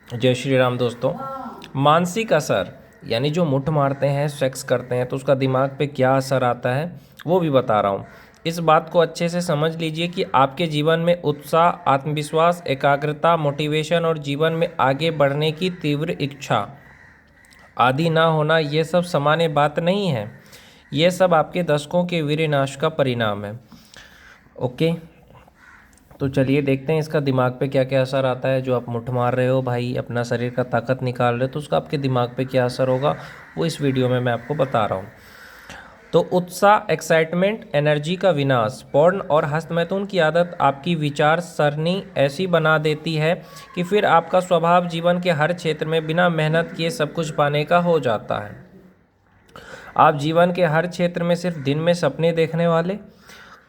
जय श्री राम दोस्तों। मानसिक असर यानी जो मुट्ठ मारते हैं, सेक्स करते हैं, तो उसका दिमाग पे क्या असर आता है वो भी बता रहा हूँ। इस बात को अच्छे से समझ लीजिए कि आपके जीवन में उत्साह, आत्मविश्वास, एकाग्रता, मोटिवेशन और जीवन में आगे बढ़ने की तीव्र इच्छा आदि ना होना, ये सब सामान्य बात नहीं है। ये सब आपके दशकों के वीरनाश का परिणाम है। ओके, तो चलिए देखते हैं इसका दिमाग पे क्या क्या असर आता है। जो आप मुट्ठ मार रहे हो भाई, अपना शरीर का ताकत निकाल रहे हो, तो उसका आपके दिमाग पे क्या असर होगा वो इस वीडियो में मैं आपको बता रहा हूँ। तो उत्साह, एक्साइटमेंट, एनर्जी का विनाश। पोर्न और हस्तमैथुन की आदत आपकी विचार सरणी ऐसी बना देती है कि फिर आपका स्वभाव जीवन के हर क्षेत्र में बिना मेहनत किए सब कुछ पाने का हो जाता है। आप जीवन के हर क्षेत्र में सिर्फ दिन में सपने देखने वाले,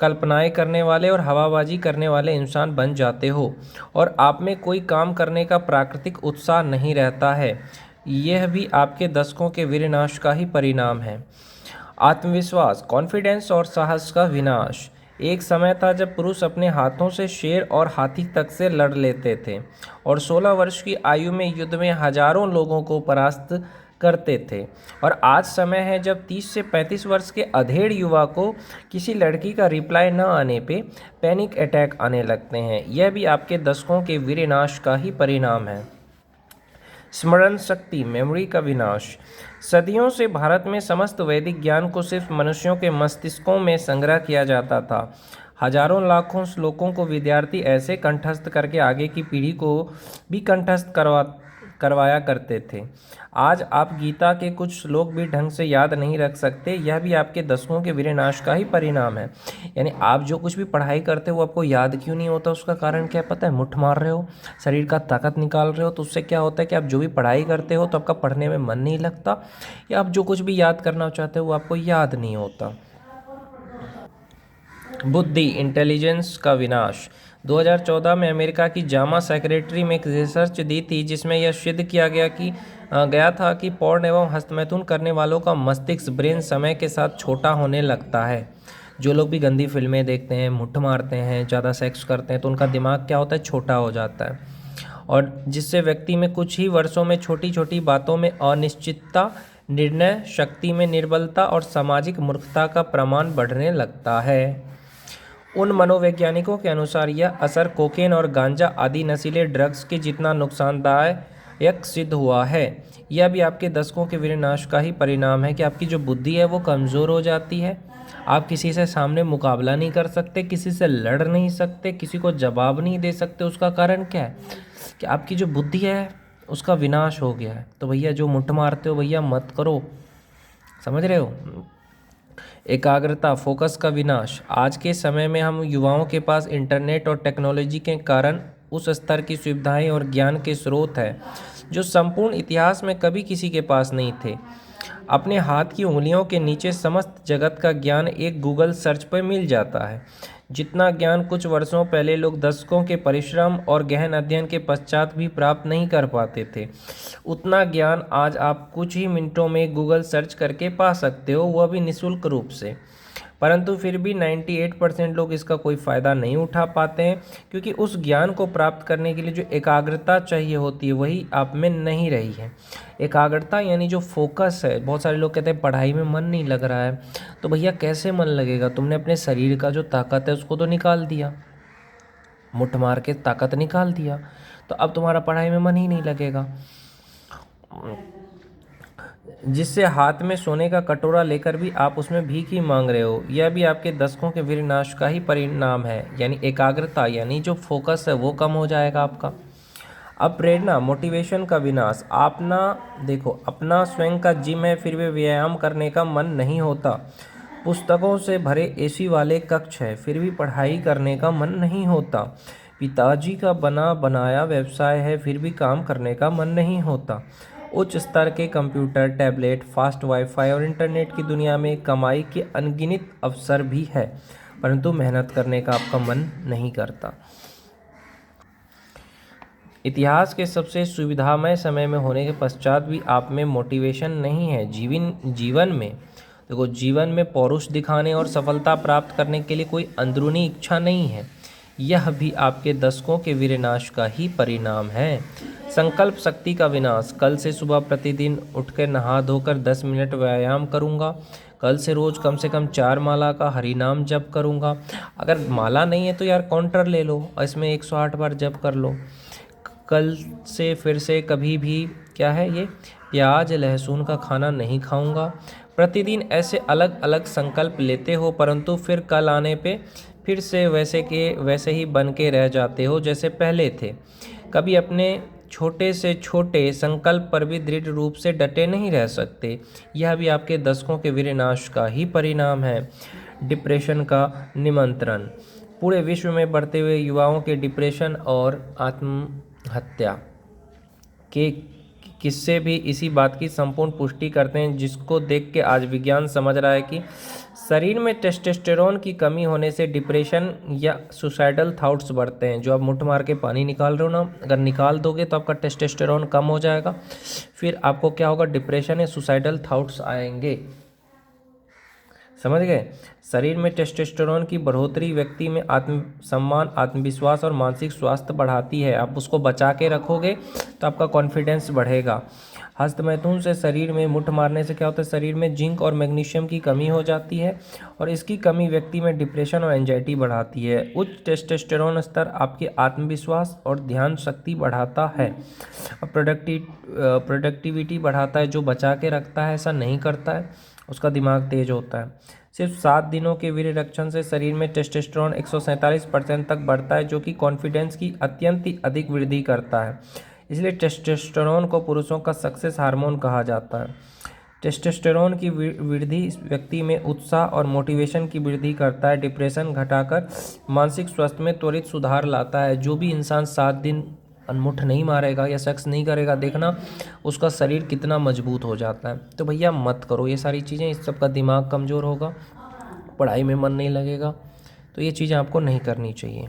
कल्पनाएं करने वाले और हवाबाजी करने वाले इंसान बन जाते हो, और आप में कोई काम करने का प्राकृतिक उत्साह नहीं रहता है। यह भी आपके दशकों के विनाश का ही परिणाम है। आत्मविश्वास, कॉन्फिडेंस और साहस का विनाश। एक समय था जब पुरुष अपने हाथों से शेर और हाथी तक से लड़ लेते थे और 16 वर्ष की आयु में युद्ध में हजारों लोगों को परास्त करते थे। और आज समय है जब 30 से 35 वर्ष के अधेड़ युवा को किसी लड़की का रिप्लाई न आने पे पैनिक अटैक आने लगते हैं। यह भी आपके दशकों के विनाश का ही परिणाम है। स्मरण शक्ति, मेमोरी का विनाश। सदियों से भारत में समस्त वैदिक ज्ञान को सिर्फ मनुष्यों के मस्तिष्कों में संग्रह किया जाता था। हजारों लाखों श्लोकों को विद्यार्थी ऐसे कंठस्थ करके आगे की पीढ़ी को भी कंठस्थ करवाया करते थे। आज आप गीता के कुछ श्लोक भी ढंग से याद नहीं रख सकते। यह भी आपके दशकों के विनाश का ही परिणाम है। यानी आप जो कुछ भी पढ़ाई करते हो आपको याद क्यों नहीं होता, उसका कारण क्या है पता है? मुट्ठ मार रहे हो, शरीर का ताकत निकाल रहे हो, तो उससे क्या होता है कि आप जो भी पढ़ाई करते हो तो आपका पढ़ने में मन नहीं लगता, या आप जो कुछ भी याद करना चाहते हो वो आपको याद नहीं होता। बुद्धि, इंटेलिजेंस का विनाश। 2014 में अमेरिका की जामा सेक्रेटरी में एक रिसर्च दी थी जिसमें यह सिद्ध किया गया था कि पोर्न एवं हस्तमैथुन करने वालों का मस्तिष्क, ब्रेन समय के साथ छोटा होने लगता है। जो लोग भी गंदी फिल्में देखते हैं, मुट्ठ मारते हैं, ज़्यादा सेक्स करते हैं, तो उनका दिमाग क्या होता है? छोटा हो जाता है, और जिससे व्यक्ति में कुछ ही वर्षों में छोटी छोटी बातों में अनिश्चितता, निर्णय शक्ति में निर्बलता और सामाजिक मूर्खता का प्रमाण बढ़ने लगता है। उन मनोवैज्ञानिकों के अनुसार यह असर कोकेन और गांजा आदि नशीले ड्रग्स के जितना नुकसानदायक सिद्ध हुआ है। यह भी आपके दशकों के विनाश का ही परिणाम है कि आपकी जो बुद्धि है वो कमज़ोर हो जाती है। आप किसी से सामने मुकाबला नहीं कर सकते, किसी से लड़ नहीं सकते, किसी को जवाब नहीं दे सकते। उसका कारण क्या है? कि आपकी जो बुद्धि है उसका विनाश हो गया है। तो भैया जो मुट्ठ मारते हो भैया मत करो, समझ रहे हो? एकाग्रता, फोकस का विनाश। आज के समय में हम युवाओं के पास इंटरनेट और टेक्नोलॉजी के कारण उस स्तर की सुविधाएं और ज्ञान के स्रोत हैं जो संपूर्ण इतिहास में कभी किसी के पास नहीं थे। अपने हाथ की उंगलियों के नीचे समस्त जगत का ज्ञान एक गूगल सर्च पर मिल जाता है। जितना ज्ञान कुछ वर्षों पहले लोग दशकों के परिश्रम और गहन अध्ययन के पश्चात भी प्राप्त नहीं कर पाते थे, उतना ज्ञान आज आप कुछ ही मिनटों में गूगल सर्च करके पा सकते हो, वह भी निःशुल्क रूप से। परंतु फिर भी 98% लोग इसका कोई फ़ायदा नहीं उठा पाते हैं, क्योंकि उस ज्ञान को प्राप्त करने के लिए जो एकाग्रता चाहिए होती है वही आप में नहीं रही है। एकाग्रता यानी जो फोकस है। बहुत सारे लोग कहते हैं पढ़ाई में मन नहीं लग रहा है, तो भैया कैसे मन लगेगा? तुमने अपने शरीर का जो ताकत है उसको तो निकाल दिया, मुट्ठ मार के ताकत निकाल दिया, तो अब तुम्हारा पढ़ाई में मन ही नहीं लगेगा। जिससे हाथ में सोने का कटोरा लेकर भी आप उसमें भीख ही मांग रहे हो, यह भी आपके दशकों के विनाश का ही परिणाम है। यानी एकाग्रता यानी जो फोकस है वो कम हो जाएगा आपका। अब प्रेरणा, मोटिवेशन का विनाश। आप ना देखो, अपना स्वयं का जिम है फिर भी व्यायाम करने का मन नहीं होता। पुस्तकों से भरे एसी वाले कक्ष है फिर भी पढ़ाई करने का मन नहीं होता। पिताजी का बना बनाया व्यवसाय है फिर भी काम करने का मन नहीं होता। उच्च स्तर के कंप्यूटर, टैबलेट, फास्ट वाईफाई और इंटरनेट की दुनिया में कमाई के अनगिनत अवसर भी है, परंतु मेहनत करने का आपका मन नहीं करता। इतिहास के सबसे सुविधामय समय में होने के पश्चात भी आप में मोटिवेशन नहीं है। जीवन में देखो, जीवन में पौरुष दिखाने और सफलता प्राप्त करने के लिए कोई अंदरूनी इच्छा नहीं है। यह भी आपके दशकों के विनाश का ही परिणाम है। संकल्प शक्ति का विनाश। कल से सुबह प्रतिदिन उठकर नहा धोकर 10 मिनट व्यायाम करूँगा। कल से रोज़ कम से कम 4 माला का हरि नाम जप करूँगा। अगर माला नहीं है तो यार काउंटर ले लो और इसमें 108 बार जप कर लो। कल से फिर से कभी भी क्या है ये प्याज लहसुन का खाना नहीं खाऊंगा। प्रतिदिन ऐसे अलग अलग संकल्प लेते हो परंतु फिर कल आने पे फिर से वैसे के वैसे ही बन के रह जाते हो जैसे पहले थे। कभी अपने छोटे से छोटे संकल्प पर भी दृढ़ रूप से डटे नहीं रह सकते। यह भी आपके दशकों के विनाश का ही परिणाम है। डिप्रेशन का निमंत्रण। पूरे विश्व में बढ़ते हुए युवाओं के डिप्रेशन और आत्महत्या के किस्से भी इसी बात की संपूर्ण पुष्टि करते हैं, जिसको देख के आज विज्ञान समझ रहा है कि शरीर में टेस्टोस्टेरोन की कमी होने से डिप्रेशन या सुसाइडल थॉट्स बढ़ते हैं। जो आप मुट्ठ मार के पानी निकाल रहे हो ना, अगर निकाल दोगे तो आपका टेस्टोस्टेरोन कम हो जाएगा, फिर आपको क्या होगा, डिप्रेशन या सुसाइडल थॉट्स आएंगे। समझ गए। शरीर में टेस्टोस्टेरोन की बढ़ोतरी व्यक्ति में आत्मसम्मान, आत्मविश्वास और मानसिक स्वास्थ्य बढ़ाती है। आप उसको बचा के रखोगे तो आपका कॉन्फिडेंस बढ़ेगा। हस्तमैथुन से शरीर में मुट्ठ मारने से क्या होता है, शरीर में जिंक और मैग्नीशियम की कमी हो जाती है और इसकी कमी व्यक्ति में डिप्रेशन और एंजाइटी बढ़ाती है। उच्च टेस्टोस्टेरोन स्तर आपके आत्मविश्वास और ध्यान शक्ति बढ़ाता है और प्रोडक्टिविटी बढ़ाता है। जो बचा के रखता है ऐसा नहीं करता है, उसका दिमाग तेज होता है। सिर्फ 7 दिनों के वीर्यरक्षण से शरीर में टेस्टोस्टेरोन 147% तक बढ़ता है, जो कि कॉन्फिडेंस की अत्यंत ही अधिक वृद्धि करता है। इसलिए टेस्टोस्टेरोन को पुरुषों का सक्सेस हार्मोन कहा जाता है। टेस्टोस्टेरोन की वृद्धि व्यक्ति में उत्साह और मोटिवेशन की वृद्धि करता है। डिप्रेशन घटाकर मानसिक स्वास्थ्य में त्वरित सुधार लाता है। जो भी इंसान 7 दिन अनमुठ नहीं मारेगा या सेक्स नहीं करेगा, देखना उसका शरीर कितना मजबूत हो जाता है। तो भैया मत करो ये सारी चीज़ें, इस सब का दिमाग कमज़ोर होगा, पढ़ाई में मन नहीं लगेगा, तो ये चीज़ें आपको नहीं करनी चाहिए।